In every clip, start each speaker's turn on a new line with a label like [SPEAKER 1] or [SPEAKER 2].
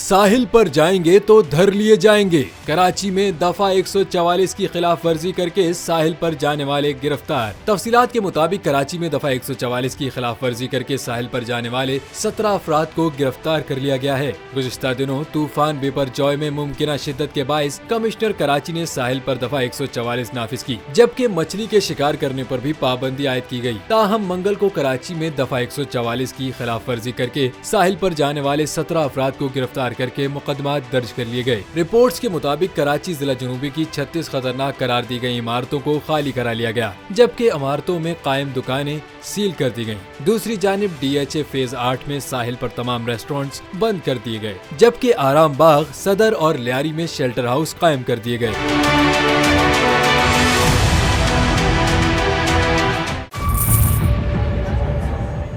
[SPEAKER 1] साहिल पर जाएंगे तो धर लिए जाएंगे। कराची में दफा 144 की खिलाफ वर्जी करके साहिल पर जाने वाले गिरफ्तार। तफसीलात के मुताबिक कराची में दफा 144 की खिलाफ वर्जी करके साहिल पर जाने वाले 17 अफराद को गिरफ्तार कर लिया गया है। गुज़िश्ता दिनों तूफान बिपरजॉय में मुमकिना शिद्दत के बाइस कमिश्नर कराची ने साहिल पर दफा 144 नाफिज की, जबकि मछली के शिकार करने पर भी पाबंदी आयद की गई। ताहम मंगल को कराची में दफा 144 की खिलाफ वर्जी करके साहिल पर जाने वाले 17 अफराद को गिरफ्तार करके मुकदमा दर्ज कर लिए गए। रिपोर्ट्स के मुताबिक कराची जिला जनूबी की 36 खतरनाक करार दी गई इमारतों को खाली करा लिया गया, जबकि इमारतों में कायम दुकानें सील कर दी गयी। दूसरी जानिब DHA फेज 8 में साहिल पर तमाम रेस्टोरेंट्स बंद कर दिए गए, जबकि आराम बाग, सदर और लियारी में शेल्टर हाउस कायम कर दिए गए।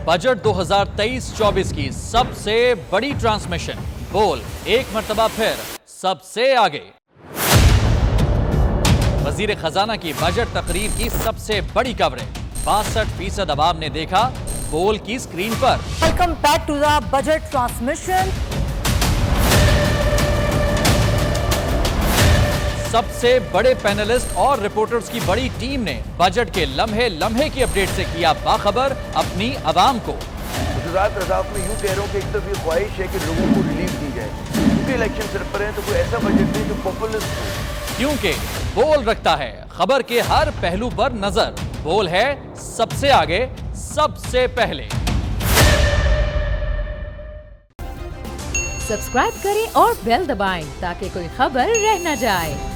[SPEAKER 2] बजट 2023-24 की सबसे बड़ी ट्रांसमिशन बोल एक मर्तबा फिर सबसे आगे। वजीर खजाना की बजट तकरीर की सबसे बड़ी कवरेज 62% अवाम ने देखा बोल की स्क्रीन पर।
[SPEAKER 3] Welcome back to the budget transmission.
[SPEAKER 2] सबसे बड़े पैनलिस्ट और रिपोर्टर्स की बड़ी टीम ने बजट के लम्हे लम्हे की अपडेट से किया बाखबर अपनी आवाम को।
[SPEAKER 4] गुजरात रज़ाक में यूं कह रहा हूं कि एक तरफ ये ख्वाहिश है कि लोगों को रिलीफ दी जाए, क्योंकि इलेक्शन सिर पर है, तो कोई ऐसा बजट नहीं जो पॉपुलिस्ट हो।
[SPEAKER 2] क्योंकि बोल रखता है खबर के हर पहलू पर नजर। बोल है सबसे आगे, सबसे पहले।
[SPEAKER 5] सब्सक्राइब करें और बेल दबाएं ताकि कोई खबर रह न जाए।